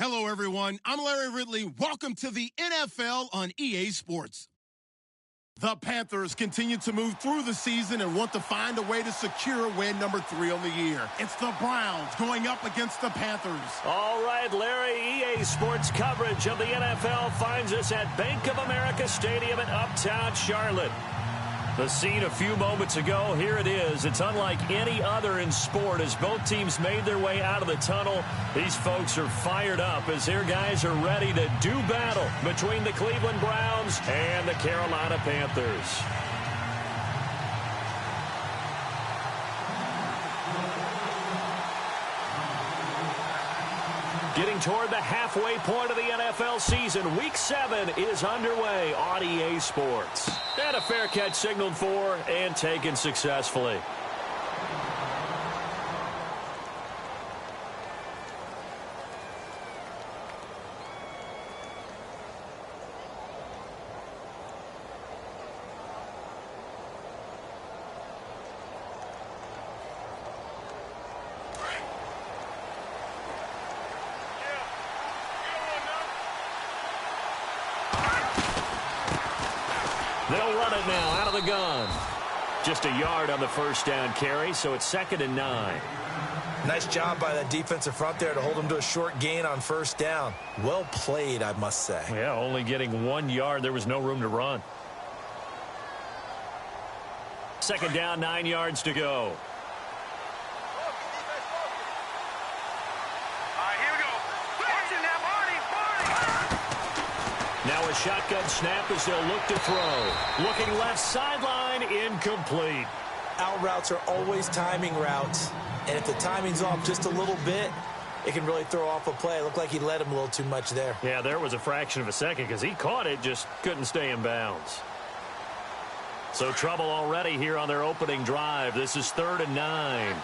Hello, everyone. I'm Larry Ridley. Welcome to the NFL on EA Sports. The Panthers continue to move through the season and want to find a way to secure win number 3 on the year. It's the Browns going up against the Panthers. All right, Larry, EA Sports coverage of the NFL finds us at Bank of America Stadium in Uptown Charlotte. The scene a few moments ago, here it is. It's unlike any other in sport as both teams made their way out of the tunnel. These folks are fired up as their guys are ready to do battle between the Cleveland Browns and the Carolina Panthers. Getting toward the halfway point of the NFL season, Week 7 is underway on EA Sports. And a fair catch signaled for and taken successfully. They'll run it now out of the gun. Just a yard on the first down carry, so it's 2nd and 9. Nice job by that defensive front there to hold them to a short gain on first down. Well played, I must say. Yeah, only getting 1 yard. There was no room to run. 2nd down, 9 yards to go. Now a shotgun snap as they'll look to throw. Looking left sideline, incomplete. Out routes are always timing routes. And if the timing's off just a little bit, it can really throw off a play. It looked like he let him a little too much there. Yeah, there was a fraction of a second because he caught it, just couldn't stay in bounds. So trouble already here on their opening drive. This is 3rd and 9.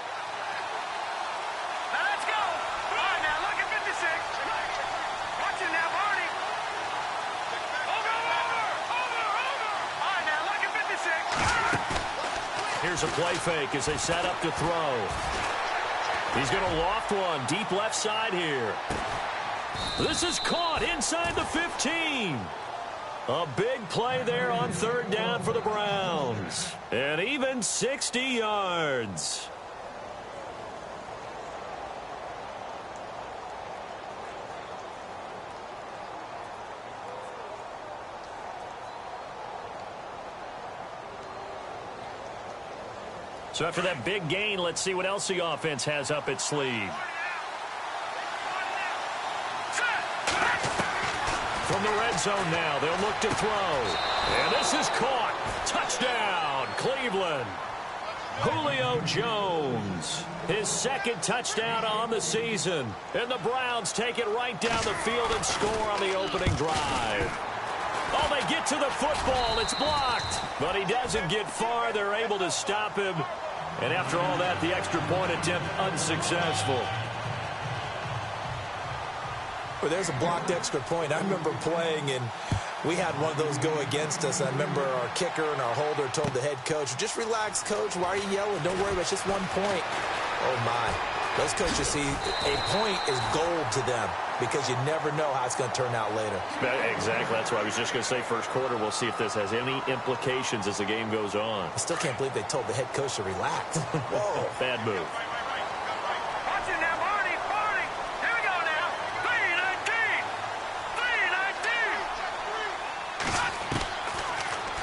Here's a play fake as they set up to throw. He's going to loft one deep left side here. This is caught inside the 15. A big play there on 3rd down for the Browns. And even 60 yards. So after that big gain, let's see what else the offense has up its sleeve. From the red zone now, they'll look to throw. And this is caught. Touchdown, Cleveland. Julio Jones, his 2nd touchdown on the season. And the Browns take it right down the field and score on the opening drive. Oh, they get to the football. It's blocked. But he doesn't get far. They're able to stop him. And after all that, the extra point attempt unsuccessful. Well, there's a blocked extra point. I remember playing, and we had one of those go against us. I remember our kicker and our holder told the head coach, just relax, coach. Why are you yelling? Don't worry about it. It's just 1 point. Oh, my. Those coaches see a point is gold to them because you never know how it's going to turn out later. Exactly. That's why I was just going to say first quarter. We'll see if this has any implications as the game goes on. I still can't believe they told the head coach to relax. Whoa. Bad move. Watch it now, Barney. Here we go now.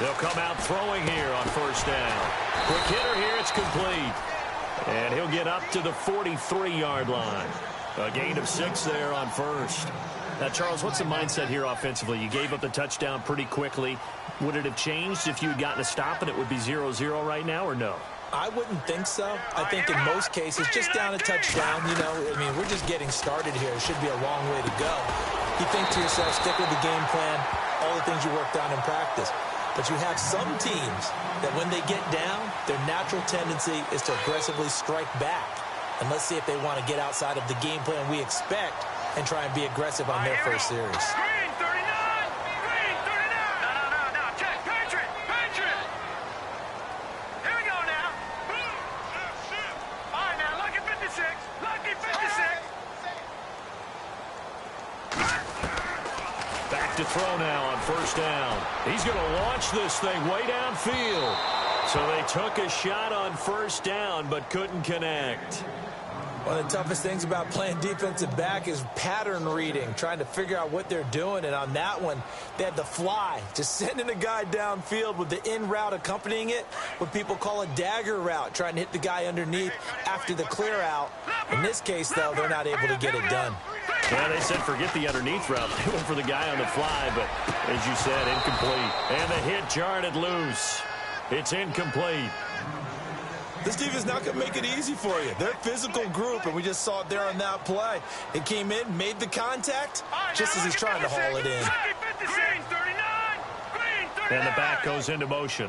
3-19. They'll come out throwing here on first down. Quick hitter here. It's complete. And he'll get up to the 43-yard line. A gain of 6 there on first. Now, Charles, what's the mindset here offensively? You gave up the touchdown pretty quickly. Would it have changed if you had gotten a stop and it would be 0-0 right now, or no? I wouldn't think so. I think in most cases, just down a touchdown, you know, I mean, we're just getting started here. It should be a long way to go. You think to yourself, stick with the game plan, all the things you worked on in practice. But you have some teams that when they get down, their natural tendency is to aggressively strike back. And let's see if they want to get outside of the game plan we expect and try and be aggressive on their first series. Green 39! Green 39! No. Check. Patriot! Here we go now. All right, now, lucky 56. Lucky 56. to throw now on first down. He's going to launch this thing way downfield. So they took a shot on first down but couldn't connect. One of the toughest things about playing defensive back is pattern reading, trying to figure out what they're doing. And on that one, they had the fly, just sending a guy downfield with the in route accompanying it, what people call a dagger route, trying to hit the guy underneath after the clear out. In this case, though, they're not able to get it done. Yeah, they said forget the underneath route. They went for the guy on the fly, but as you said, incomplete. And the hit jarred it loose. It's incomplete. This defense is not going to make it easy for you. They're a physical group, and we just saw it there on that play. It came in, made the contact, just as he's trying to haul it in. And the back goes into motion.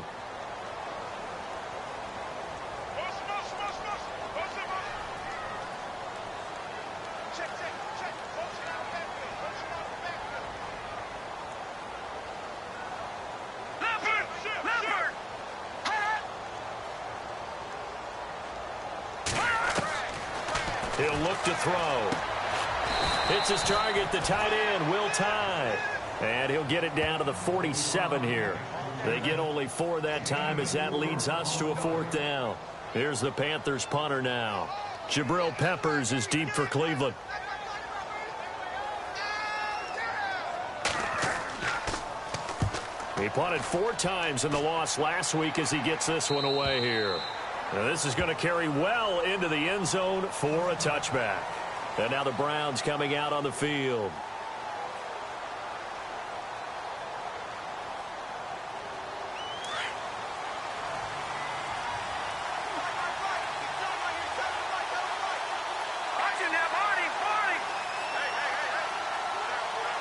He'll look to throw. Hits his target, the tight end, Will Tye. And he'll get it down to the 47 here. They get only 4 that time as that leads us to a 4th down. Here's the Panthers punter now. Jabril Peppers is deep for Cleveland. He punted 4 times in the loss last week as he gets this one away here. Now this is going to carry well into the end zone for a touchback. And now the Browns coming out on the field.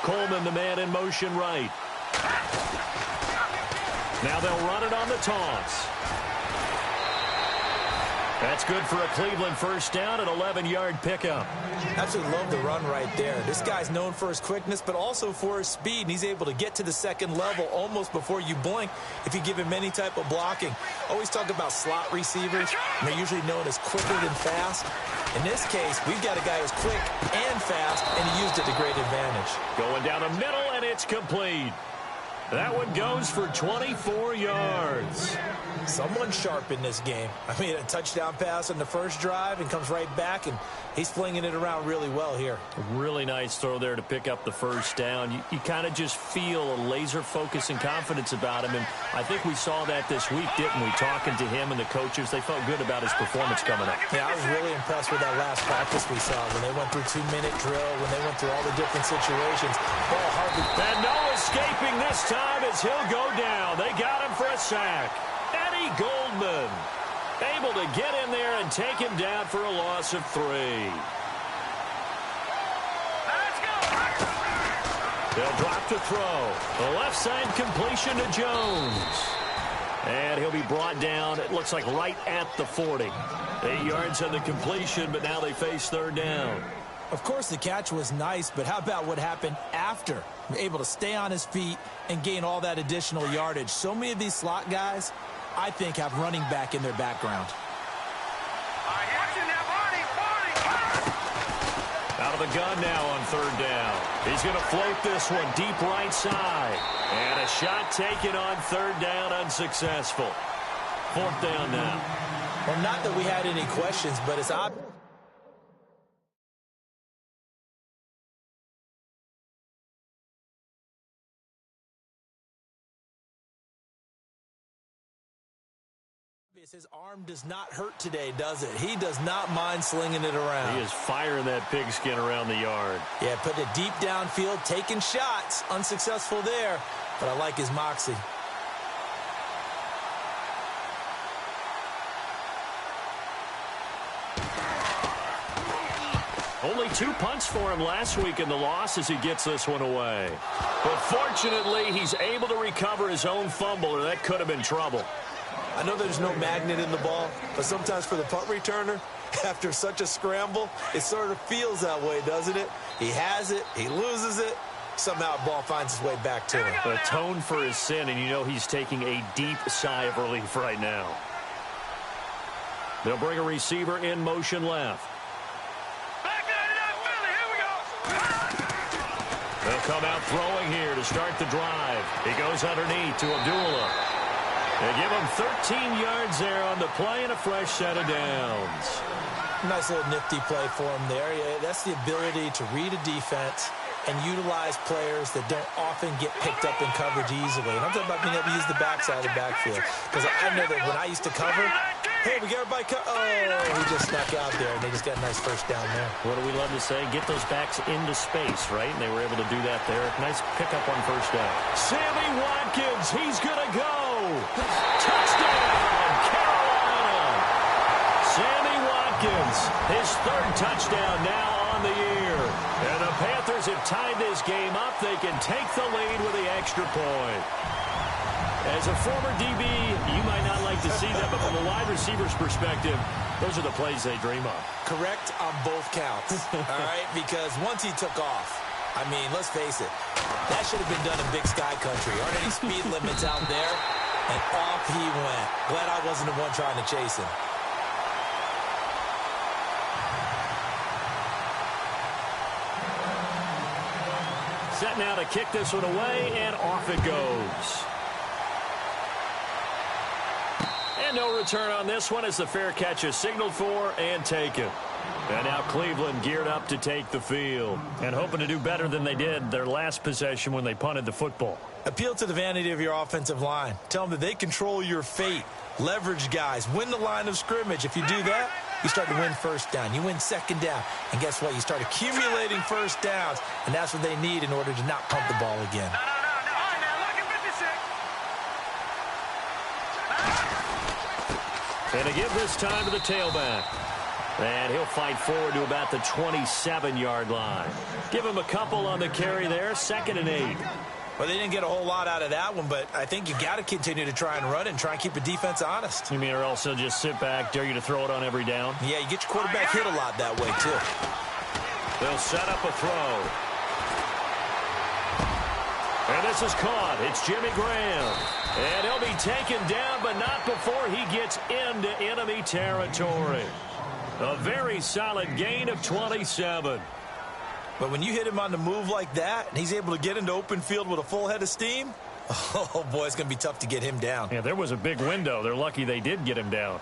Coleman, the man in motion right. Now they'll run it on the toss. That's good for a Cleveland first down, an 11-yard pickup. Absolutely love the run right there. This guy's known for his quickness, but also for his speed, and he's able to get to the second level almost before you blink if you give him any type of blocking. Always talk about slot receivers, and they're usually known as quicker than fast. In this case, we've got a guy who's quick and fast, and he used it to great advantage. Going down the middle, and it's complete. That one goes for 24 yards. Someone sharp in this game. I mean, a touchdown pass on the first drive and comes right back, and he's flinging it around really well here. A really nice throw there to pick up the first down. You kind of just feel a laser focus and confidence about him, and I think we saw that this week, didn't we? Talking to him and the coaches, they felt good about his performance coming up. Yeah, I was really impressed with that last practice we saw when they went through 2-minute drill, when they went through all the different situations. Ball hardly... And no escaping this time as he'll go down. They got him for a sack. Eddie Goldman able to get in there and take him down for a loss of 3. They'll drop to throw. The left side completion to Jones. And he'll be brought down, it looks like right at the 40. 8 yards on the completion, but now they face 3rd down. Of course, the catch was nice, but how about what happened after? Able to stay on his feet and gain all that additional yardage. So many of these slot guys, I think, have running back in their background. Out of the gun now on 3rd down. He's going to float this one deep right side. And a shot taken on 3rd down, unsuccessful. 4th down now. Well, not that we had any questions, but it's obvious. His arm does not hurt today, does it? He does not mind slinging it around. He is firing that pigskin around the yard. Yeah, putting it deep downfield, taking shots. Unsuccessful there, but I like his moxie. Only 2 punts for him last week in the loss as he gets this one away. But fortunately, he's able to recover his own fumble, or that could have been trouble. I know there's no magnet in the ball, but sometimes for the punt returner, after such a scramble, it sort of feels that way, doesn't it? He has it, he loses it, somehow the ball finds its way back to him. Atone for his sin, and you know he's taking a deep sigh of relief right now. They'll bring a receiver in motion left. They'll come out throwing here to start the drive. He goes underneath to Abdullah. They give him 13 yards there on the play and a fresh set of downs. Nice little nifty play for him there. Yeah, that's the ability to read a defense and utilize players that don't often get picked up in coverage easily. And I'm talking about being able to use the backside of the backfield. Because I know that when I used to cover, hey, we got everybody he just snuck out there, and they just got a nice first down there. What do we love to say? Get those backs into space, right? And they were able to do that there. Nice pickup on first down. Sammy Watkins, he's going to go. Touchdown, Carolina. Sammy Watkins, his third touchdown now on the year. And the Panthers have tied this game up. They can take the lead with the extra point. As a former DB, you might not like to see that, but from a wide receiver's perspective, those are the plays they dream of. Correct on both counts, all right? Because once he took off, I mean, let's face it, that should have been done in Big Sky Country. Aren't any speed limits out there? And off he went. Glad I wasn't the one trying to chase him. Set now to kick this one away, and off it goes. And no return on this one as the fair catch is signaled for and taken. And now Cleveland geared up to take the field and hoping to do better than they did their last possession when they punted the football. Appeal to the vanity of your offensive line. Tell them that they control your fate. Leverage guys. Win the line of scrimmage. If you do that, you start to win first down. You win second down. And guess what? You start accumulating first downs. And that's what they need in order to not pump the ball again. And to give this time to the tailback. And he'll fight forward to about the 27-yard line. Give him a couple on the carry there, 2nd and 8. Well, they didn't get a whole lot out of that one, but I think you got to continue to try and run and try and keep the defense honest. You mean or also just sit back, dare you to throw it on every down? Yeah, you get your quarterback hit a lot that way, too. They'll set up a throw. And this is caught. It's Jimmy Graham. And he'll be taken down, but not before he gets into enemy territory. A very solid gain of 27. But when you hit him on the move like that, and he's able to get into open field with a full head of steam, oh, boy, it's going to be tough to get him down. Yeah, there was a big window. They're lucky they did get him down.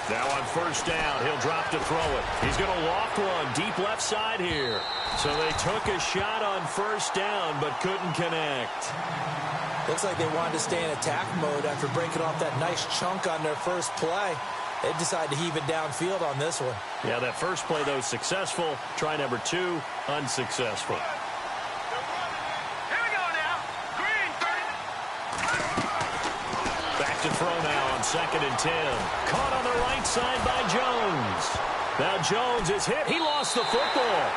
Now on first down, he'll drop to throw it. He's going to loft one deep left side here. So they took a shot on first down, but couldn't connect. Looks like they wanted to stay in attack mode after breaking off that nice chunk on their first play. They decided to heave it downfield on this one. Yeah, that first play, though, successful. Try number 2, unsuccessful. Here we go now. Green, 30. Back to throw now on 2nd and 10. Caught on the right side by Jones. Now Jones is hit. He lost the football.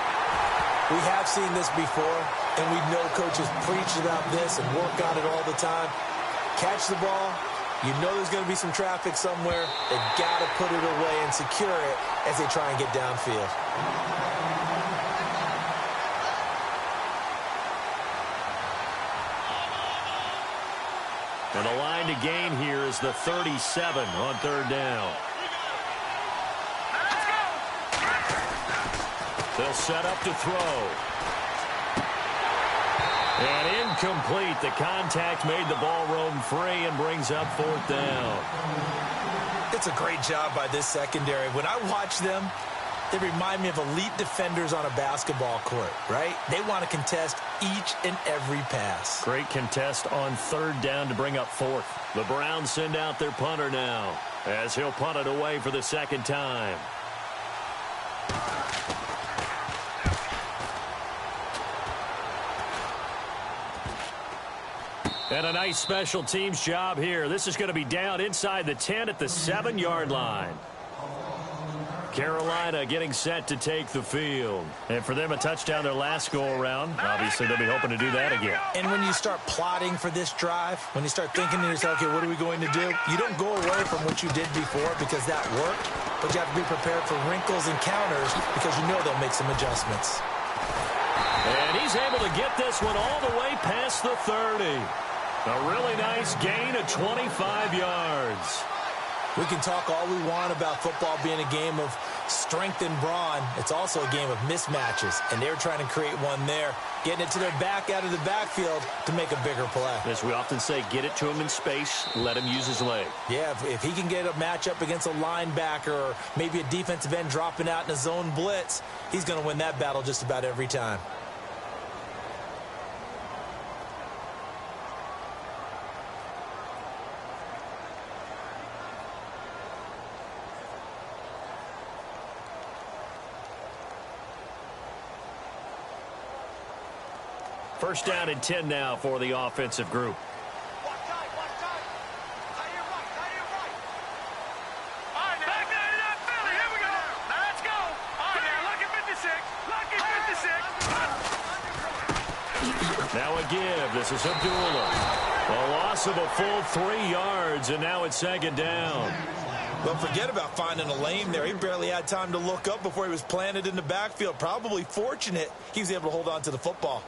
We have seen this before, and we know coaches preach about this and work on it all the time. Catch the ball. You know there's going to be some traffic somewhere. They've got to put it away and secure it as they try and get downfield. And the line to gain here is the 37 on 3rd down. They'll set up to throw. And incomplete. The contact made the ball roam free and brings up 4th down. It's a great job by this secondary. When I watch them, they remind me of elite defenders on a basketball court, right? They want to contest each and every pass. Great contest on 3rd down to bring up 4th. The Browns send out their punter now as he'll punt it away for the 2nd time. And a nice special teams job here. This is going to be down inside the 10 at the 7-yard line. Carolina getting set to take the field. And for them, a touchdown their last go-around. Obviously, they'll be hoping to do that again. And when you start plotting for this drive, when you start thinking to yourself, okay, what are we going to do? You don't go away from what you did before because that worked, but you have to be prepared for wrinkles and counters because you know they'll make some adjustments. And he's able to get this one all the way past the 30. A really nice gain of 25 yards. We can talk all we want about football being a game of strength and brawn. It's also a game of mismatches, and they're trying to create one there, getting it to their back out of the backfield to make a bigger play. As we often say, get it to him in space, let him use his leg. Yeah, if he can get a matchup against a linebacker or maybe a defensive end dropping out in a zone blitz, he's going to win that battle just about every time. First down and 10 now for the offensive group. Watch tight, watch tight. Tie your right, tie your right. All right, back down to that Philly. Here we go. Now let's go. All right, now lucky 56. Lucky 56. Now a give. This is Abdullah. A loss of a full 3 yards, and now it's second down. Well, forget about finding a lane there. He barely had time to look up before he was planted in the backfield. Probably fortunate he was able to hold on to the football.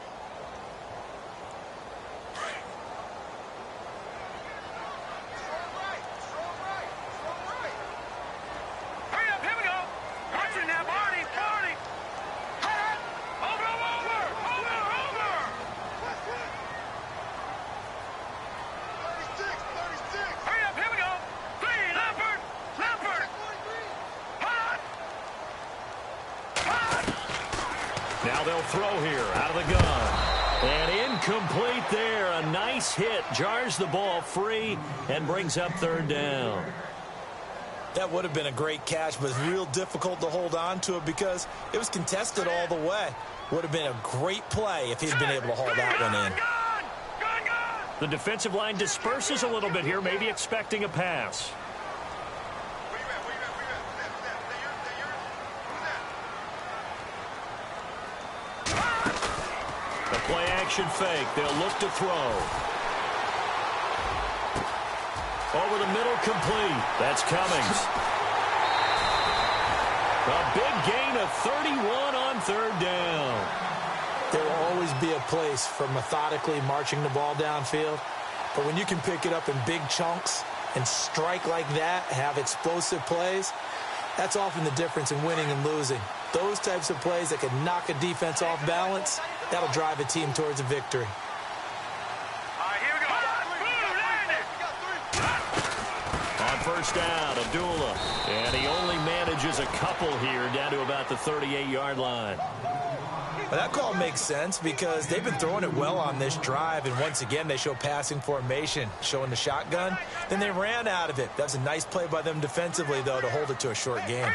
Now they'll throw here out of the gun. And incomplete there. A nice hit. Jars the ball free and brings up third down. That would have been a great catch, but it's real difficult to hold on to it because it was contested all the way. Would have been a great play if he'd been able to hold that one in. The defensive line disperses a little bit here, maybe expecting a pass. The play action fake. They'll look to throw. Over the middle, complete. That's Cummings. A big gain of 31 on third down. There will always be a place for methodically marching the ball downfield. But when you can pick it up in big chunks and strike like that, have explosive plays, that's often the difference in winning and losing. Those types of plays that can knock a defense off balance, that'll drive a team towards a victory. On first down, Abdullah. And he only manages a couple here down to about the 38-yard line. Well, that call makes sense because they've been throwing it well on this drive, and once again they show passing formation, showing the shotgun. Then they ran out of it. That's a nice play by them defensively, though, to hold it to a short game.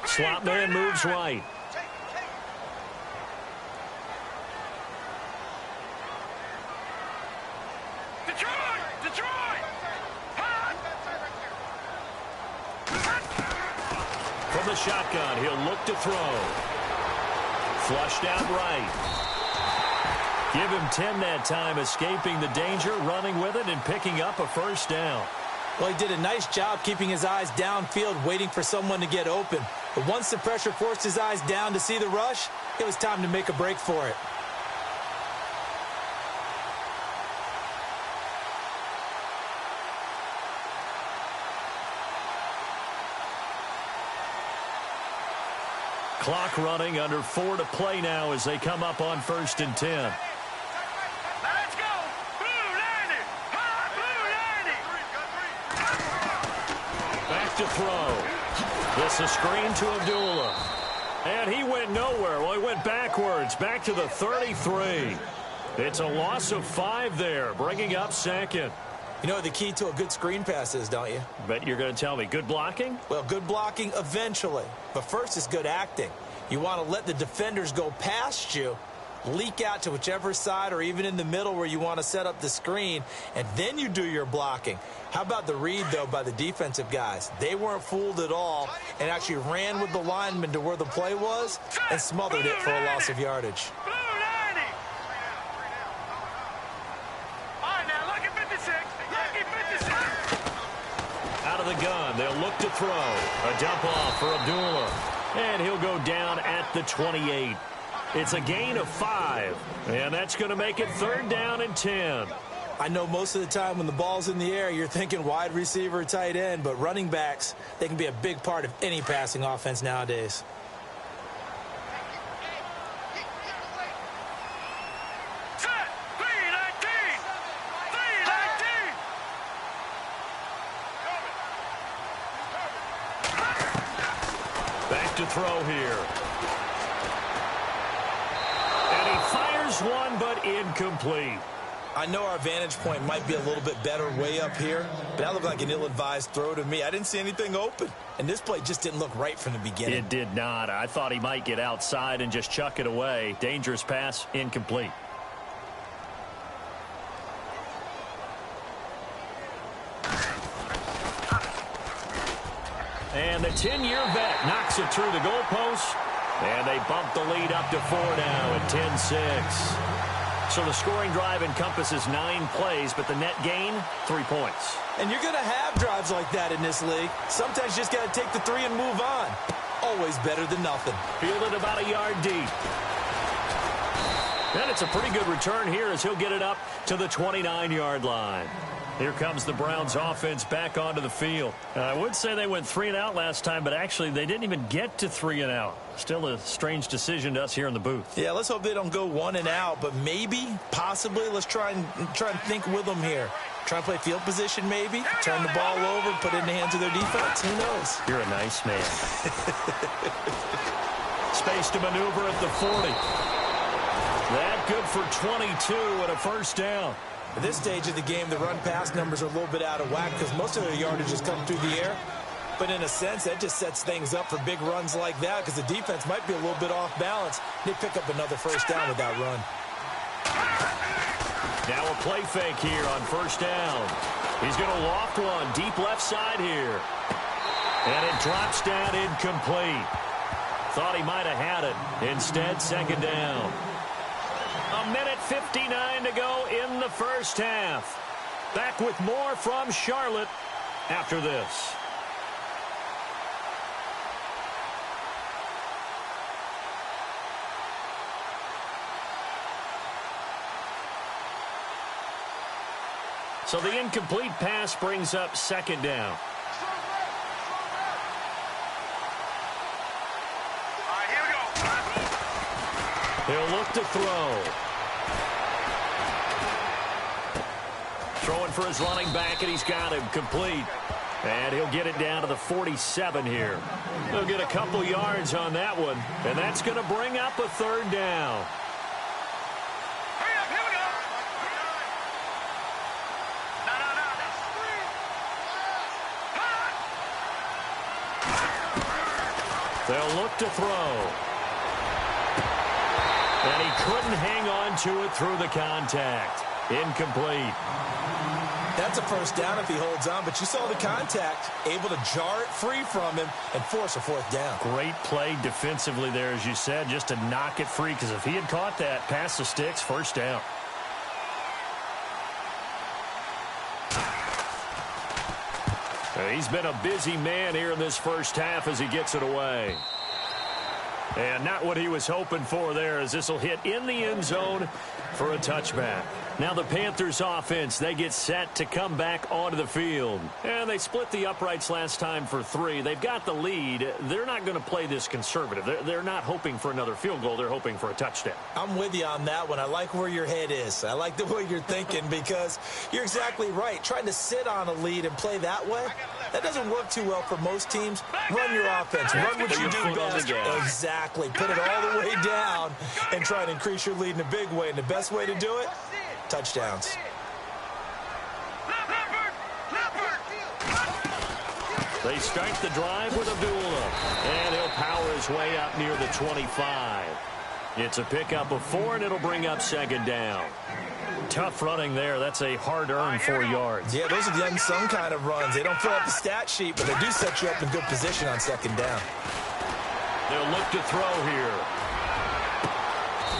Slot man moves right. From the shotgun, he'll look to throw. Flushed out right. Give him 10 that time, escaping the danger, running with it, and picking up a first down. Well, he did a nice job keeping his eyes downfield, waiting for someone to get open. But once the pressure forced his eyes down to see the rush, it was time to make a break for it. Clock running, under 4 to play now as they come up on 1st and 10. Let's go. Blue 90. Blue 90. Back to throw. This a screen to Abdullah. And he went nowhere. Well, he went backwards, back to the 33. It's a loss of 5 there, bringing up second. You know what the key to a good screen pass is, don't you? Bet you're going to tell me. Good blocking? Well, good blocking eventually. But first is good acting. You want to let the defenders go past you, leak out to whichever side or even in the middle where you want to set up the screen, and then you do your blocking. How about the read, though, by the defensive guys? They weren't fooled at all and actually ran with the lineman to where the play was and smothered it for a loss of yardage. Out of the gun, they'll look to throw. A dump off for Abdullah. And he'll go down at the 28. It's a gain of 5. And that's going to make it 3rd down and 10. I know most of the time when the ball's in the air, you're thinking wide receiver, tight end, but running backs, they can be a big part of any passing offense nowadays. Back to throw here. And he fires one, but incomplete. I know our vantage point might be a little bit better way up here, but that looked like an ill-advised throw to me. I didn't see anything open, and this play just didn't look right from the beginning. It did not. I thought he might get outside and just chuck it away. Dangerous pass, incomplete. And the 10-year vet knocks it through the goalpost, and they bump the lead up to 4 now at 10-6. So the scoring drive encompasses 9 plays, but the net gain, 3 points. And you're going to have drives like that in this league. Sometimes you just got to take the 3 and move on. Always better than nothing. Fielded about a yard deep. And it's a pretty good return here as he'll get it up to the 29-yard line. Here comes the Browns offense back onto the field. I would say they went 3 and out last time, but actually they didn't even get to 3 and out. Still a strange decision to us here in the booth. Yeah, let's hope they don't go 1 and out, but maybe, possibly, let's try and think with them here. Try and play field position maybe, turn the ball over, put it in the hands of their defense. Who knows? You're a nice man. Space to maneuver at the 40. That good for 22 and a first down. At this stage of the game, the run-pass numbers are a little bit out of whack because most of their yardage has come through the air. But in a sense, that just sets things up for big runs like that because the defense might be a little bit off balance. They pick up another first down with that run. Now a play fake here on first down. He's going to loft one deep left side here. And it drops down incomplete. Thought he might have had it. Instead, second down. A minute 59 to go in the first half. Back with more from Charlotte after this. So the incomplete pass brings up second down. He'll look to throw. Throwing for his running back, and he's got him complete. And he'll get it down to the 47 here. He'll get a couple yards on that one, and that's going to bring up a third down. They'll look to throw. And he couldn't hang on to it through the contact. Incomplete. That's a first down if he holds on, but you saw the contact, able to jar it free from him and force a fourth down. Great play defensively there, as you said, just to knock it free, because if he had caught that, past the sticks, first down. He's been a busy man here in this first half as he gets it away. And not what he was hoping for there, as this will hit in the end zone for a touchback. Now the Panthers offense, they get set to come back onto the field. And they split the uprights last time for 3. They've got the lead. They're not going to play this conservative. They're not hoping for another field goal. They're hoping for a touchdown. I'm with you on that one. I like where your head is. I like the way you're thinking because you're exactly right. Trying to sit on a lead and play that way, that doesn't work too well for most teams. Run your offense. Run what you do best. Exactly. Put it all the way down and try and increase your lead in a big way. And the best way to do it, touchdowns. They start the drive with Abdullah. And he'll power his way up near the 25. It's a pickup of 4, and it'll bring up second down. Tough running there. That's a hard-earned 4 yards. Yeah, those are the unsung kind of runs. They don't fill up the stat sheet, but they do set you up in good position on second down. They'll look to throw here.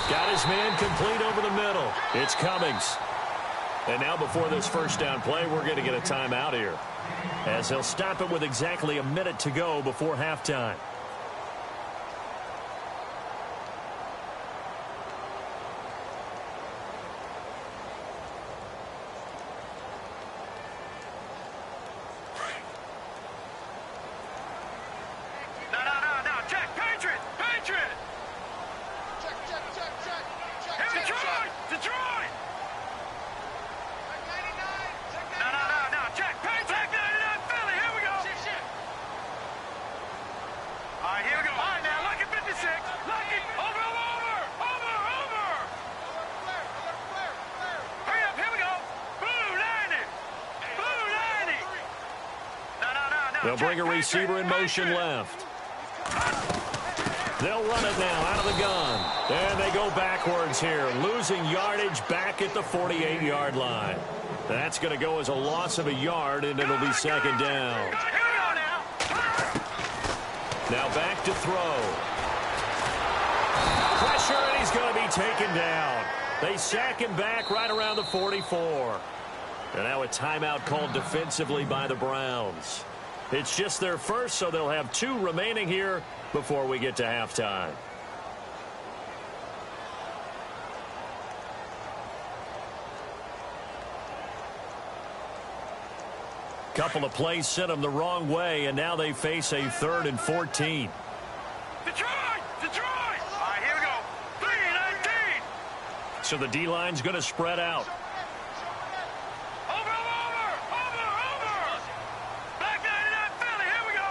Got his man complete over the middle. It's Cummings. And now before this first down play, we're going to get a timeout here, as he'll stop it with exactly a minute to go before halftime. They'll bring a receiver in motion left. They'll run it now out of the gun. And they go backwards here, losing yardage back at the 48-yard line. That's going to go as a loss of a yard, and it'll be second down. Now back to throw. Pressure, and he's going to be taken down. They sack him back right around the 44. And now a timeout called defensively by the Browns. It's just their first, so they'll have 2 remaining here before we get to halftime. Couple of plays sent them the wrong way, and now they face a 3rd and 14. Detroit! Detroit! All right, here we go. 3-19. So the D-line's going to spread out. Over! Back 99 Philly, here we go.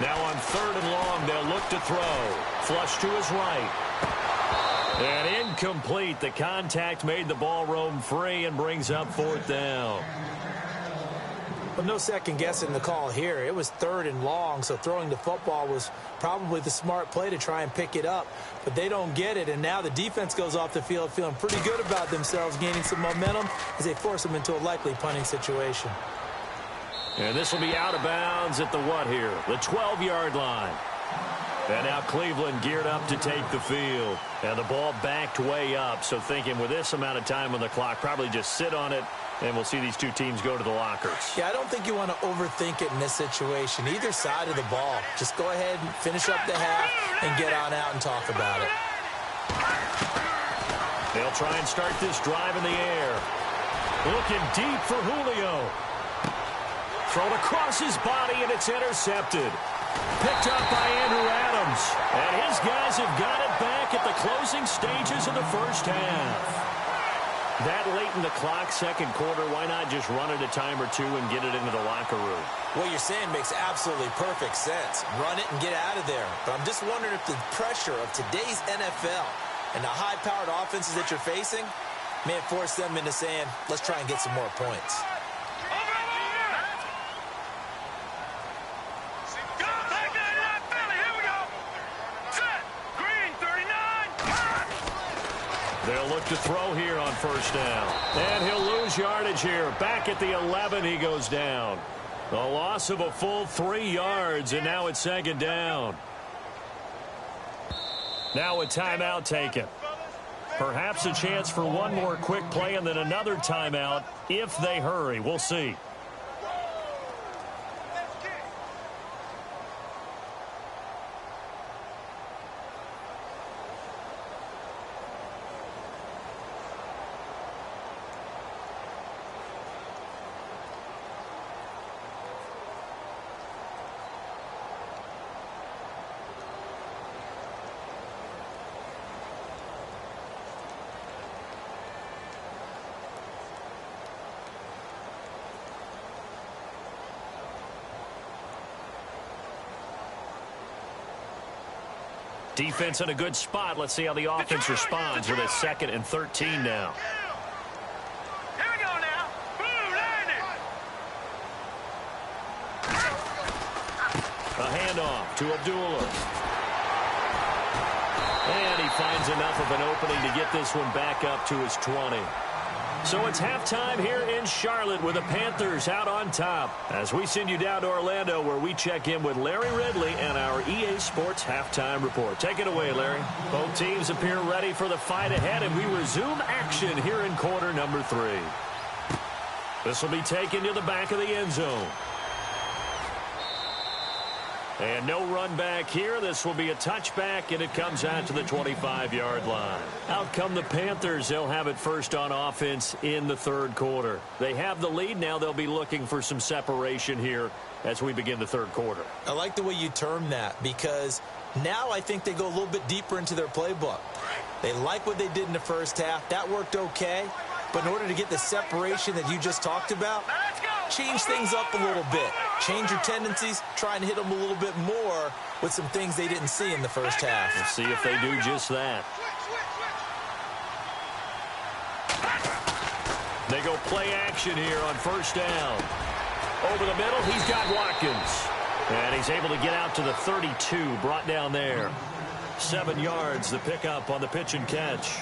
Now on 3rd and long, they'll look to throw. Flush to his right. And incomplete. The contact made the ball roam free and brings up 4th down. Well, no second guessing the call here. It was 3rd and long, so throwing the football was probably the smart play to try and pick it up. But they don't get it, and now the defense goes off the field feeling pretty good about themselves, gaining some momentum as they force them into a likely punting situation. And this will be out of bounds at the what here? The 12-yard line. And now Cleveland geared up to take the field. And the ball backed way up, so thinking with this amount of time on the clock, probably just sit on it, and we'll see these 2 teams go to the lockers. Yeah, I don't think you want to overthink it in this situation. Either side of the ball. Just go ahead and finish up the half and get on out and talk about it. They'll try and start this drive in the air. Looking deep for Julio. Thrown across his body, and it's intercepted. Picked up by Andrew Adams. And his guys have got it back at the closing stages of the first half. That late in the clock, second quarter, why not just run it a time or 2 and get it into the locker room? What you're saying makes absolutely perfect sense. Run it and get out of there. But I'm just wondering if the pressure of today's NFL and the high-powered offenses that you're facing may force them into saying, let's try and get some more points. They'll look to throw here on first down. And he'll lose yardage here. Back at the 11, he goes down. A loss of a full 3 yards, and now it's second down. Now a timeout taken. Perhaps a chance for one more quick play and then another timeout if they hurry. We'll see. Defense in a good spot. Let's see how the offense responds with a 2nd and 13 now. Here we go now. Boom, landed. A handoff to Abdullah. And he finds enough of an opening to get this one back up to his 20. So it's halftime here in Charlotte with the Panthers out on top. As we send you down to Orlando where we check in with Larry Ridley and our EA Sports Halftime Report. Take it away, Larry. Both teams appear ready for the fight ahead, and we resume action here in quarter number 3. This will be taken to the back of the end zone. And no run back here. This will be a touchback, and it comes out to the 25-yard line. Out come the Panthers. They'll have it first on offense in the 3rd quarter. They have the lead. Now they'll be looking for some separation here as we begin the 3rd quarter. I like the way you term that, because now I think they go a little bit deeper into their playbook. They like what they did in the first half. That worked okay. But in order to get the separation that you just talked about, change things up a little bit. Change your tendencies. Try and hit them a little bit more with some things they didn't see in the first half. We'll see if they do just that. They go play action here on first down. Over the middle, he's got Watkins. And he's able to get out to the 32, brought down there. 7 yards, the pickup on the pitch and catch.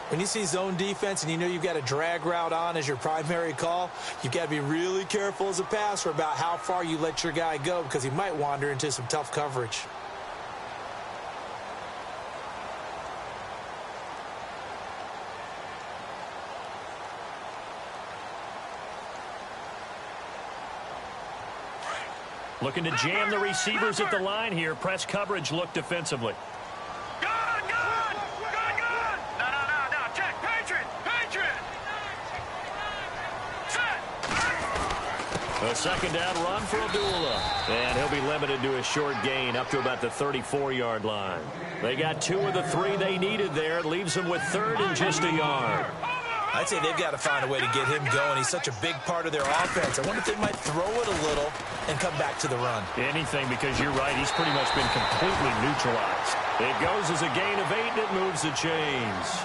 When you see zone defense and you know you've got a drag route on as your primary call, you've got to be really careful as a passer about how far you let your guy go because he might wander into some tough coverage. Looking to jam the receivers at the line here. Press coverage look defensively. A second down run for Abdullah. And he'll be limited to a short gain up to about the 34-yard line. They got 2 of the 3 they needed there. It leaves them with 3rd and just a yard. I'd say they've got to find a way to get him going. He's such a big part of their offense. I wonder if they might throw it a little and come back to the run. Anything, because you're right. He's pretty much been completely neutralized. It goes as a gain of 8, and it moves the chains.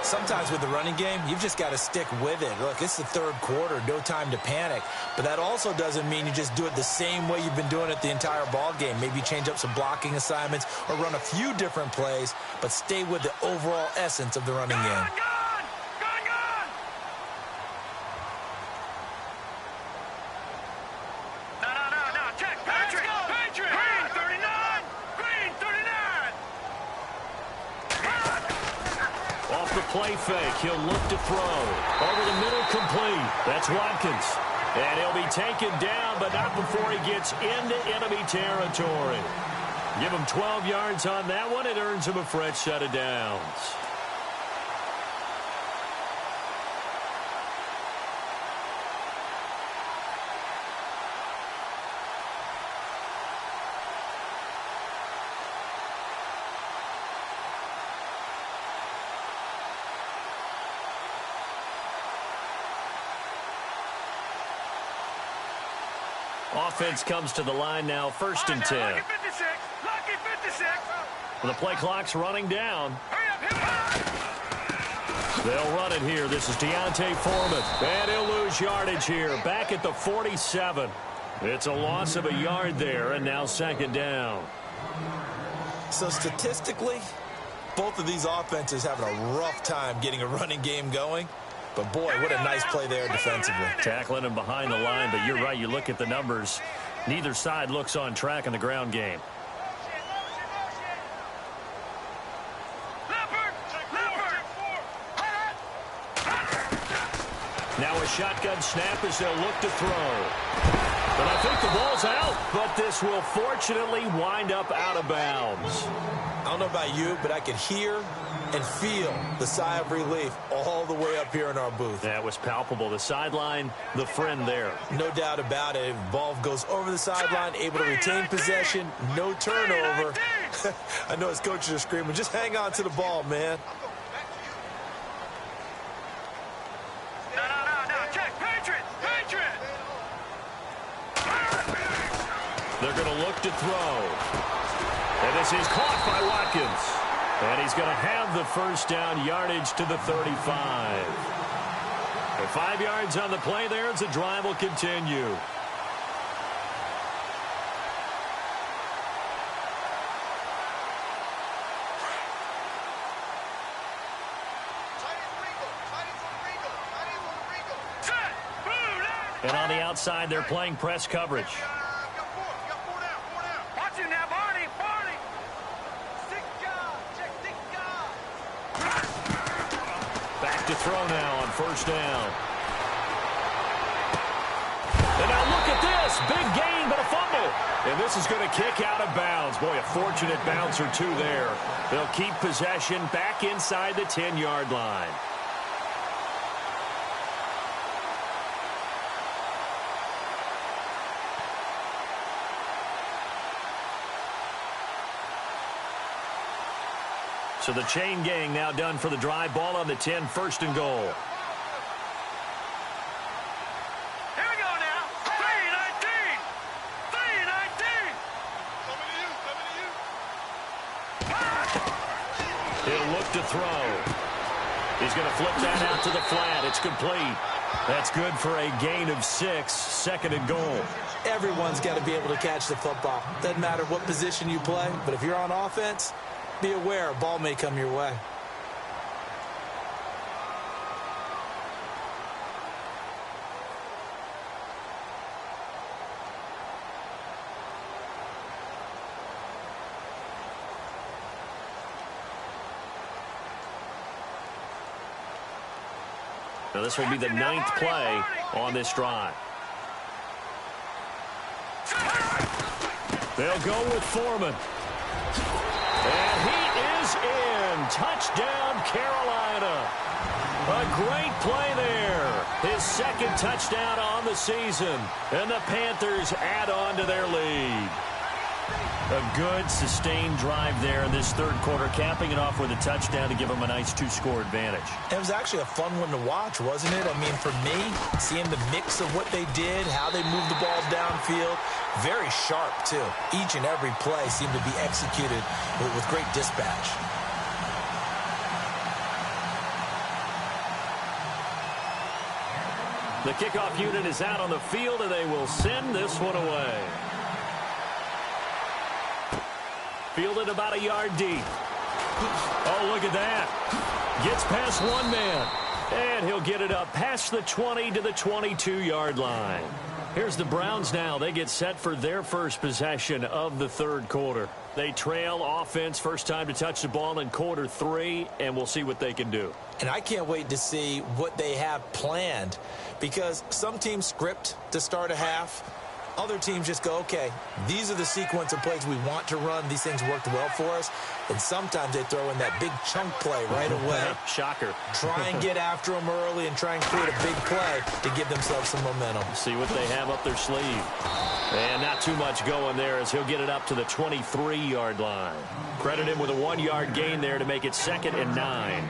Sometimes with the running game, you've just got to stick with it. Look, it's the 3rd quarter, no time to panic. But that also doesn't mean you just do it the same way you've been doing it the entire ball game. Maybe change up some blocking assignments or run a few different plays, but stay with the overall essence of the running game. Play fake. He'll look to throw. Over the middle, complete. That's Watkins. And he'll be taken down, but not before he gets into enemy territory. Give him 12 yards on that one. It earns him a fresh set of downs. Offense comes to the line now, 1st and 10. Lucky 56. Lucky 56. The play clock's running down. They'll run it here. This is Deontay Foreman. And he'll lose yardage here. Back at the 47. It's a loss of a yard there, and now 2nd down. So statistically, both of these offenses having a rough time getting a running game going. But, boy, what a nice play there defensively. Tackling him behind the line, but you're right. You look at the numbers. Neither side looks on track in the ground game. Now a shotgun snap as they'll look to throw. But I think the ball's out, but this will fortunately wind up out of bounds. I don't know about you, but I could hear and feel the sigh of relief all the way up here in our booth. That was palpable. The sideline, the friend there. No doubt about it. Ball goes over the sideline, able to retain possession, no turnover. I know his coaches are screaming, just hang on to the ball, man. Check, Patriot! They're going to look to throw. And this is caught by Watkins. And he's going to have the 1st down, yardage to the 35. And 5 yards on the play there as the drive will continue. And on the outside, they're playing press coverage. To throw now on 1st down. And now look at this. Big gain, but a fumble. And this is going to kick out of bounds. Boy, a fortunate bounce or 2 there. They'll keep possession back inside the 10-yard line. So the chain gang now done for the drive. Ball on the 10, 1st and goal. Here we go now. 3-19. 3-19. He'll look to throw. He's going to flip that out to the flat. It's complete. That's good for a gain of 6, second and goal. Everyone's got to be able to catch the football. Doesn't matter what position you play, but if you're on offense, be aware a ball may come your way. Now this will be the 9th play on this drive. They'll go with Foreman. And he is in. Touchdown, Carolina. A great play there. His second touchdown on the season. And the Panthers add on to their lead. A good, sustained drive there in this third quarter, capping it off with a touchdown to give them a nice 2-score advantage. It was actually a fun one to watch, wasn't it? I mean, for me, seeing the mix of what they did, how they moved the ball downfield, very sharp, too. Each and every play seemed to be executed with great dispatch. The kickoff unit is out on the field, and they will send this one away. Fielded about a yard deep. Oh, look at that. Gets past one man. And he'll get it up past the 20 to the 22-yard line. Here's the Browns now. They get set for their first possession of the third quarter. They trail offense, first time to touch the ball in quarter 3, and we'll see what they can do. And I can't wait to see what they have planned, because some teams script to start a half. Other teams just go, okay, these are the sequence of plays we want to run. These things worked well for us. And sometimes they throw in that big chunk play right away. Shocker. Try and get after them early and try and create a big play to give themselves some momentum. See what they have up their sleeve. And not too much going there as he'll get it up to the 23-yard line. Credit him with a 1-yard gain there to make it 2nd and 9.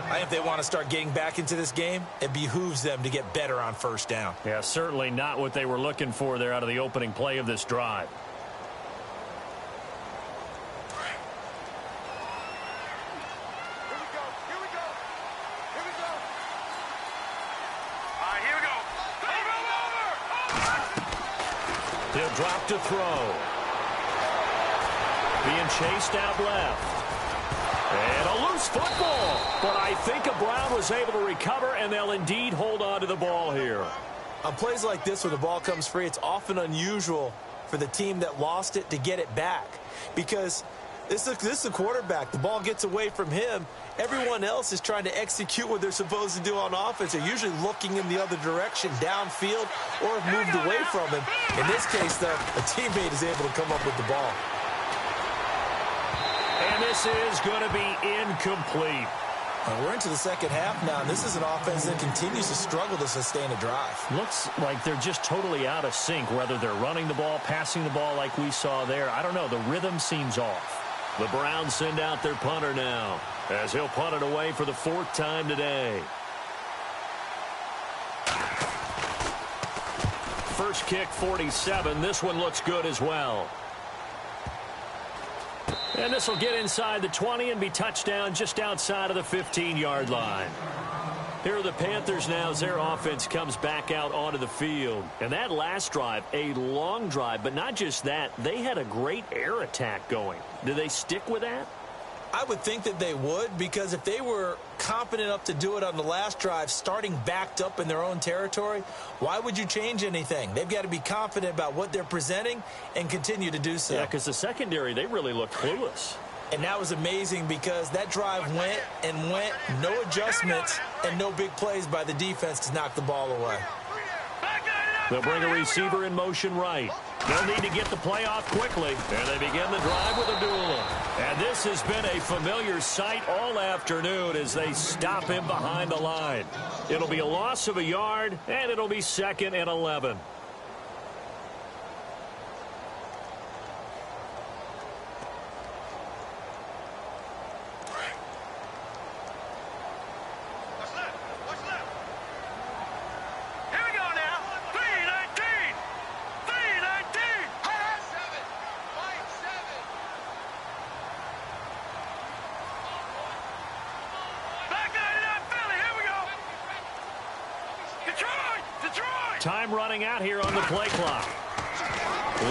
I think if they want to start getting back into this game, it behooves them to get better on first down. Yeah, certainly not what they were looking for there out of the opening play of this drive. Here we go. Here we go. Here we go. All right, here we go. Over. He'll drop to throw. Being chased out left. And a loose football. But I think a Brown was able to recover, and they'll indeed hold on to the ball here. On plays like this where the ball comes free, it's often unusual for the team that lost it to get it back. Because this is a quarterback. The ball gets away from him. Everyone else is trying to execute what they're supposed to do on offense. They're usually looking in the other direction, downfield, or have moved away from him. In this case, though, a teammate is able to come up with the ball. And this is going to be incomplete. We're into the second half now, and this is an offense that continues to struggle to sustain a drive. Looks like they're just totally out of sync, whether they're running the ball, passing the ball like we saw there. I don't know. The rhythm seems off. The Browns send out their punter now as he'll punt it away for the 4th time today. First kick, 47. This one looks good as well. And this will get inside the 20 and be touchdown just outside of the 15-yard line. Here are the Panthers now as their offense comes back out onto the field. And that last drive, a long drive, but not just that, they had a great air attack going. Do they stick with that? I would think that they would, because if they were confident enough to do it on the last drive, starting backed up in their own territory, why would you change anything? They've got to be confident about what they're presenting and continue to do so. Yeah, because the secondary, they really looked clueless. And that was amazing because that drive went and went, no adjustments, and no big plays by the defense to knock the ball away. They'll bring a receiver in motion right. They'll need to get the play off quickly. And they begin the drive with Abdullah. And this has been a familiar sight all afternoon as they stop him behind the line. It'll be a loss of a yard, and it'll be 2nd and 11. Get Time running out here on the play clock.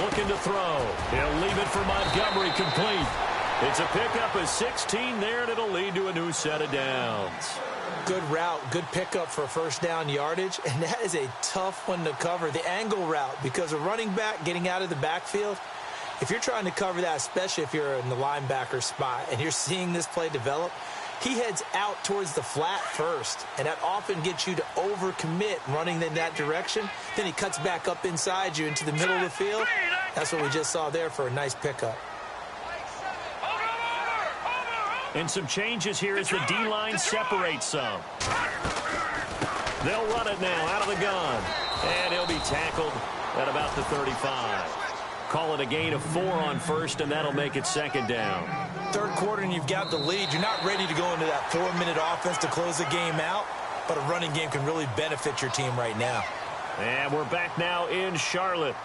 Looking to throw. He'll leave it for Montgomery, complete. It's a pickup of 16 there, and it'll lead to a new set of downs. Good route, good pickup for first down yardage, and that is a tough one to cover. The angle route, because a running back getting out of the backfield, if you're trying to cover that, especially if you're in the linebacker spot and you're seeing this play develop, he heads out towards the flat first, and that often gets you to overcommit running in that direction. Then he cuts back up inside you into the middle of the field. That's what we just saw there for a nice pickup. And some changes here as the D-line separates some. They'll run it now out of the gun. And he'll be tackled at about the 35. Call it a gain of 4 on first, and that'll make it second down. Third quarter, and you've got the lead. You're not ready to go into that 4-minute offense to close the game out, but a running game can really benefit your team right now. And we're back now in Charlotte.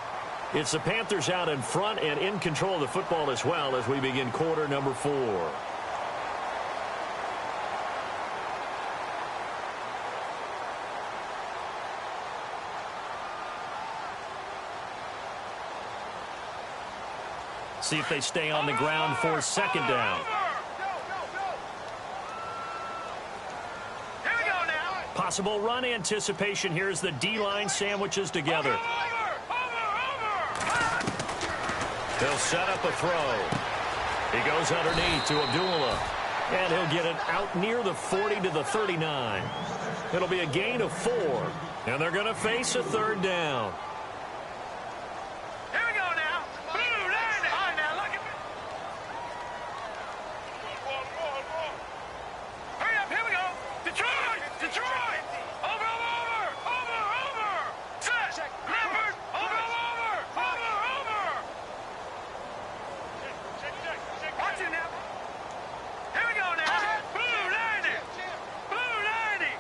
It's the Panthers out in front and in control of the football as well as we begin quarter number 4. See if they stay on the ground for second down. Here we go now. Possible run anticipation here as the D-line sandwiches together. They'll set up a throw. He goes underneath to Abdullah. And he'll get it out near the 40 to the 39. It'll be a gain of 4. And they're going to face a third down. Here we go now. Blue line. All right, now look at me. Hurry up. Here we go. Detroit. Detroit. Over. Set. Leopard. Over. Watch it now. Here we go now. Blue 90. Blue 90.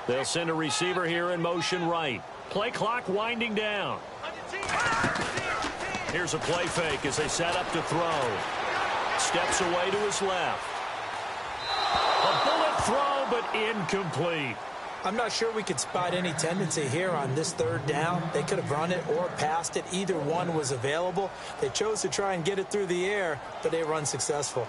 They'll send a receiver here in motion right. Play clock winding down. Here's a play fake as they set up to throw. Steps away to his left. A bullet throw, but incomplete. I'm not sure we could spot any tendency here on this third down. They could have run it or passed it. Either one was available. They chose to try and get it through the air, but they were unsuccessful.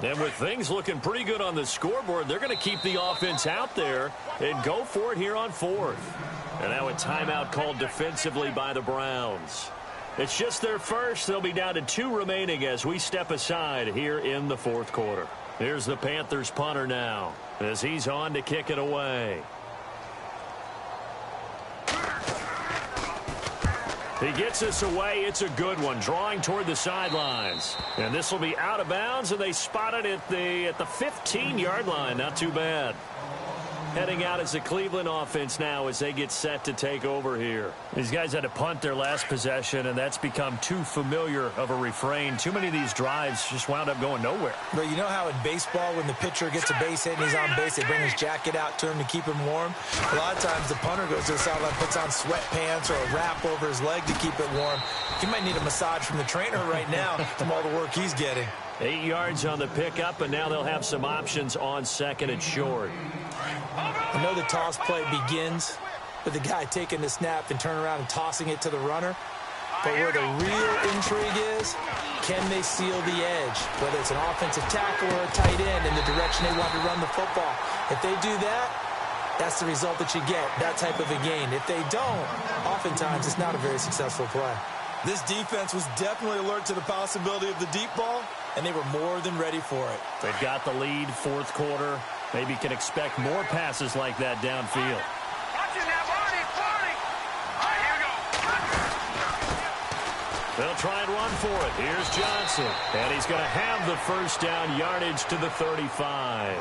And with things looking pretty good on the scoreboard, they're going to keep the offense out there and go for it here on 4th. And now a timeout called defensively by the Browns. It's just their first. They'll be down to 2 remaining as we step aside here in the 4th quarter. Here's the Panthers punter now as he's on to kick it away. He gets this away. It's a good one, drawing toward the sidelines. And this will be out of bounds, and they spot it at the 15-yard line. Not too bad. Heading out as the Cleveland offense now as they get set to take over here. These guys had to punt their last possession, and that's become too familiar of a refrain. Too many of these drives just wound up going nowhere. But you know how in baseball when the pitcher gets a base hit and he's on base, they bring his jacket out to him to keep him warm? A lot of times the punter goes to the sideline, puts on sweatpants or a wrap over his leg to keep it warm. He might need a massage from the trainer right now from all the work he's getting. 8 yards on the pickup, and now they'll have some options on second and short. I know the toss play begins with the guy taking the snap and turning around and tossing it to the runner. But where the real intrigue is, can they seal the edge? Whether it's an offensive tackle or a tight end in the direction they want to run the football. If they do that, that's the result that you get, that type of a gain. If they don't, oftentimes it's not a very successful play. This defense was definitely alert to the possibility of the deep ball, and they were more than ready for it. They've got the lead, 4th quarter. Maybe can expect more passes like that downfield. Watch it now, Barney. All right, here we go. They'll try and run for it. Here's Johnson. And he's going to have the first down yardage to the 35.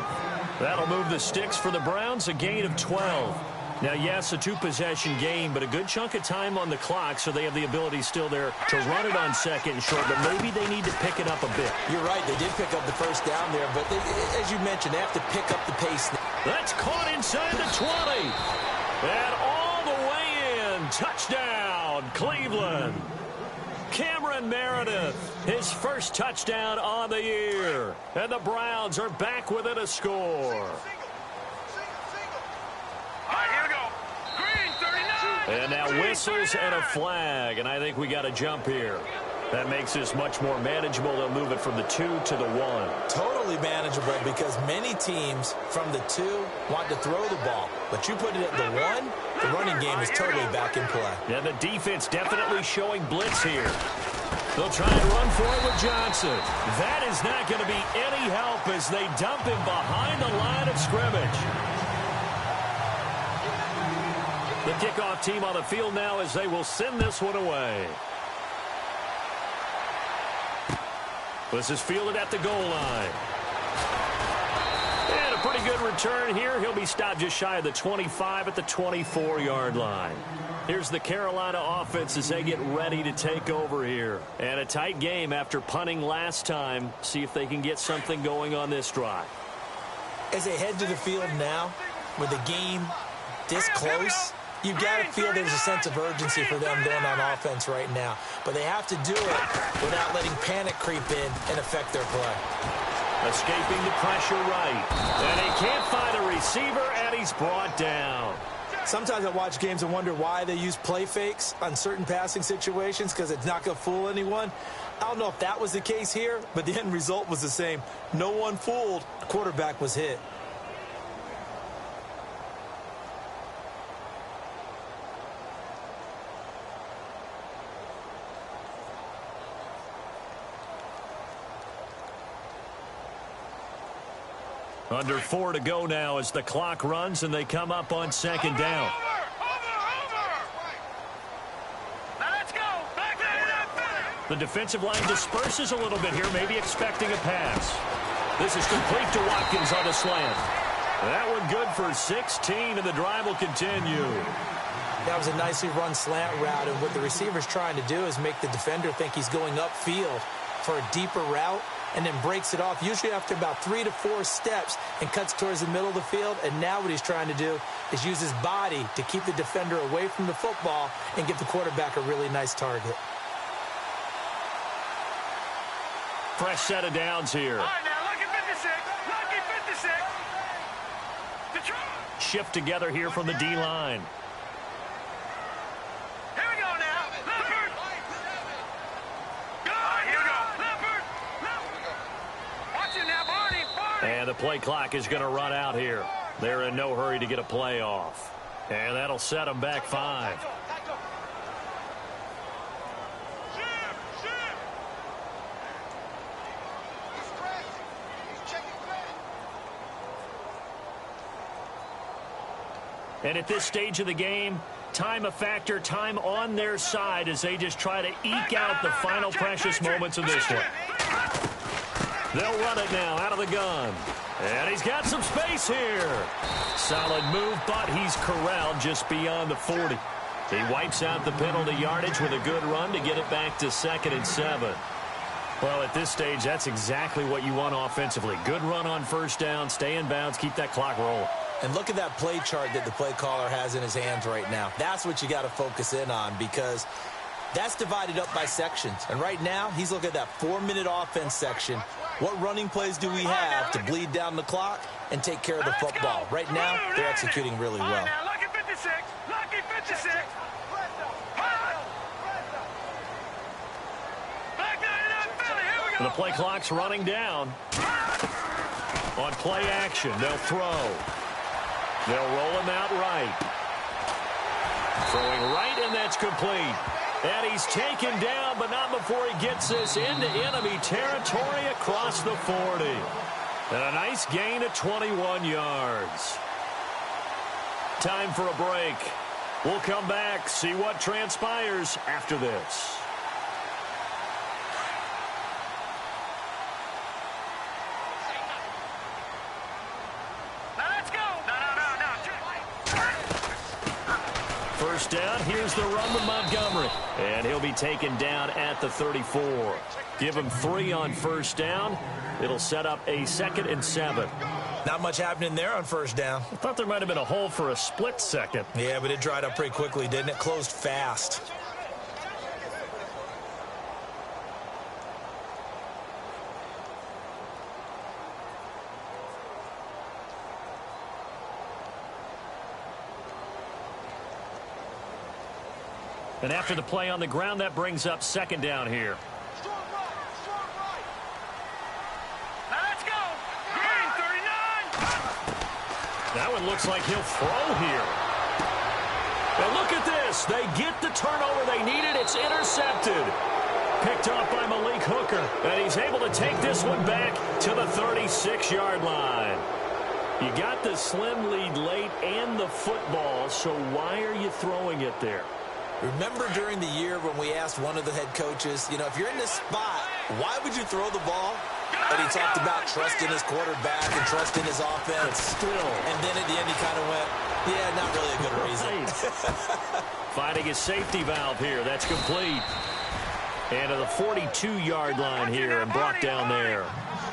That'll move the sticks for the Browns, a gain of 12. Now, yes, a 2-possession game, but a good chunk of time on the clock, so they have the ability still there to run it on second and short, but maybe they need to pick it up a bit. You're right. They did pick up the first down there, but they, as you mentioned, they have to pick up the pace. That's caught inside the 20. And all the way in touchdown, Cleveland. Cameron Meredith, his first touchdown on the year. And the Browns are back within a score. All right, here we go. Green, 39. And now whistles and a flag, and I think we got a jump here. That makes this much more manageable. They'll move it from the 2 to the 1. Totally manageable because many teams from the 2 want to throw the ball. But you put it at the 1, the running game is totally back in play. Yeah, the defense definitely showing blitz here. They'll try and run for it with Johnson. That is not going to be any help as they dump him behind the line of scrimmage. The kickoff team on the field now as they will send this one away. This is fielded at the goal line. And a pretty good return here. He'll be stopped just shy of the 25 at the 24-yard line. Here's the Carolina offense as they get ready to take over here. And a tight game after punting last time. See if they can get something going on this drive. As they head to the field now, with the game this close, you've got to feel there's a sense of urgency for them going on offense right now. But they have to do it without letting panic creep in and affect their play. Escaping the pressure right. And he can't find a receiver, and he's brought down. Sometimes I watch games and wonder why they use play fakes on certain passing situations because it's not going to fool anyone. I don't know if that was the case here, but the end result was the same. No one fooled. The quarterback was hit. Under 4 to go now as the clock runs and they come up on second down. Now let's go. Back there to that finish. The defensive line disperses a little bit here, maybe expecting a pass. This is complete to Watkins on the slant. That one good for 16, and the drive will continue. That was a nicely run slant route, and what the receiver's trying to do is make the defender think he's going upfield for a deeper route, and then breaks it off, usually after about 3 to 4 steps, and cuts towards the middle of the field. And now what he's trying to do is use his body to keep the defender away from the football and give the quarterback a really nice target. Fresh set of downs here. All right, now, lucky 56. Lucky 56. Detroit. Shift together here from the D-line. Here we go now. Leopard. Go. Here we go. Leopard. Watch it now, Barney. And the play clock is going to run out here. They're in no hurry to get a play off. And that'll set them back 5. And at this stage of the game, time a factor, time on their side as they just try to eke out the final precious moments of this one. They'll run it now out of the gun. And he's got some space here. Solid move, but he's corralled just beyond the 40. He wipes out the penalty yardage with a good run to get it back to 2nd and 7. Well, at this stage, that's exactly what you want offensively. Good run on first down, stay in bounds, keep that clock rolling. And look at that play chart that the play caller has in his hands right now. That's what you got to focus in on because that's divided up by sections. And right now, he's looking at that 4-minute offense section. What running plays do we have to bleed down the clock and take care of the football? Right now, they're executing really well. Now, lucky 56. Lucky 56. Back there to that Philly. Here we go. The play clock's running down. On play action, they'll throw. They'll roll him out right. Throwing right, and that's complete. And he's taken down, but not before he gets this into enemy territory across the 40. And a nice gain of 21 yards. Time for a break. We'll come back, see what transpires after this. First down, here's the run with Montgomery. And he'll be taken down at the 34. Give him 3 on first down. It'll set up a 2nd and 7. Not much happening there on first down. I thought there might have been a hole for a split second. Yeah, but it dried up pretty quickly, didn't it? Closed fast. And after the play on the ground, that brings up second down here. Strong right, strong right. Now let's go. Green 39. That one looks like he'll throw here. And look at this. They get the turnover they needed. It's intercepted. Picked off by Malik Hooker. And he's able to take this one back to the 36-yard line. You got the slim lead late and the football, so why are you throwing it there? Remember during the year when we asked one of the head coaches, you know, if you're in this spot, why would you throw the ball? And he talked about trusting his quarterback and trusting his offense. Still. And then at the end he kind of went, yeah, not really a good reason. Finding a safety valve here. That's complete. And to the 42-yard line here and brought down there.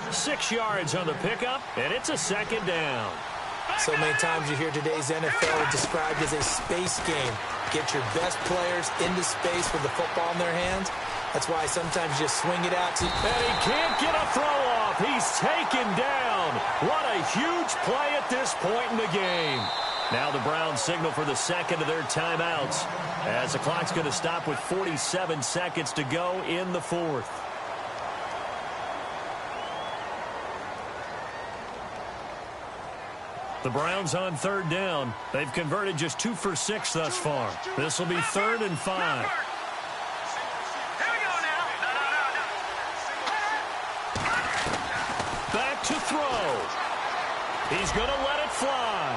6 yards on the pickup, and it's a second down. So many times you hear today's NFL described as a space game. Get your best players into space with the football in their hands. That's why sometimes you just swing it out to... And he can't get a throw off. He's taken down. What a huge play at this point in the game. Now the Browns signal for the second of their timeouts as the clock's going to stop with 47 seconds to go in the fourth. The Browns on third down. They've converted just 2 for 6 thus far. This will be 3rd and 5. Here we go now. Back to throw. He's going to let it fly.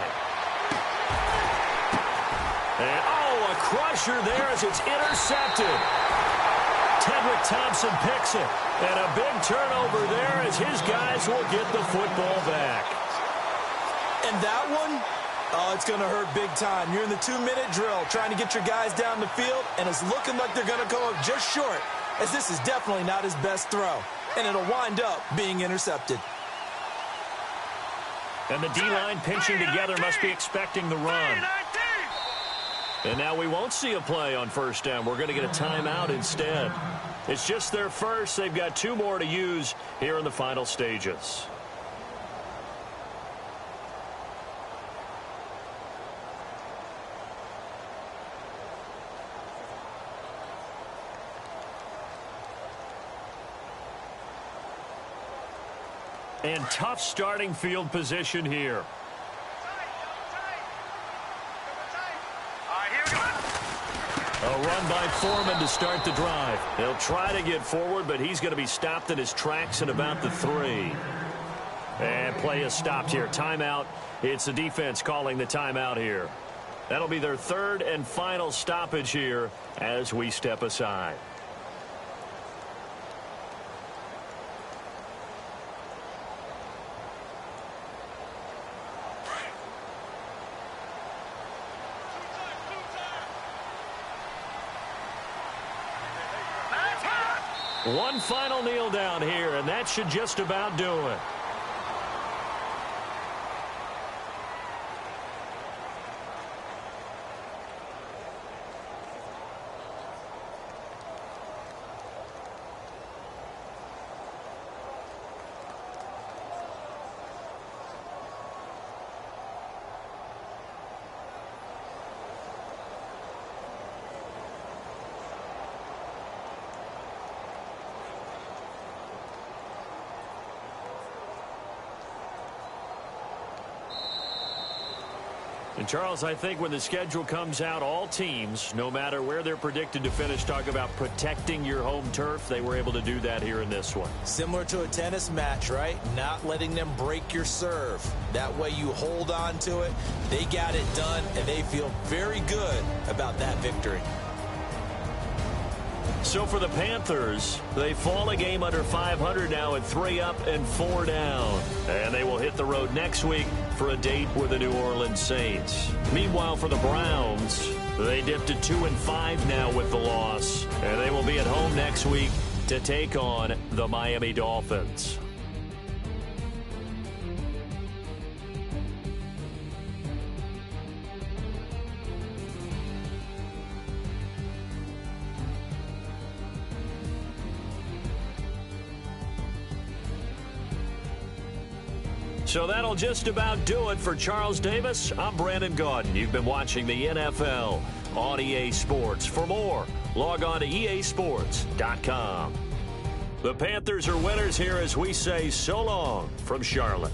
And, oh, a crusher there as it's intercepted. Tedrick Thompson picks it. And a big turnover there as his guys will get the football back. And that one, oh, it's going to hurt big time. You're in the 2-minute drill trying to get your guys down the field, and it's looking like they're going to go up just short, as this is definitely not his best throw. And it'll wind up being intercepted. And the D-line pinching together must be expecting the run. And now we won't see a play on first down. We're going to get a timeout instead. It's just their first. They've got 2 more to use here in the final stages. And tough starting field position here. A run by Foreman to start the drive. He'll try to get forward, but he's going to be stopped in his tracks at about the 3. And play is stopped here. Timeout. It's the defense calling the timeout here. That'll be their 3rd and final stoppage here as we step aside. One final kneel down here, and that should just about do it. And Charles, I think when the schedule comes out, all teams, no matter where they're predicted to finish, talk about protecting your home turf. They were able to do that here in this one. Similar to a tennis match, right? Not letting them break your serve. That way you hold on to it. They got it done, and they feel very good about that victory. So for the Panthers, they fall a game under 500 now at 3 up and 4 down. And they will hit the road next week for a date with the New Orleans Saints. Meanwhile, for the Browns, they dipped to 2-5 now with the loss. And they will be at home next week to take on the Miami Dolphins. So that'll just about do it for Charles Davis. I'm Brandon Gaudin. You've been watching the NFL on EA Sports. For more, log on to easports.com. The Panthers are winners here as we say so long from Charlotte.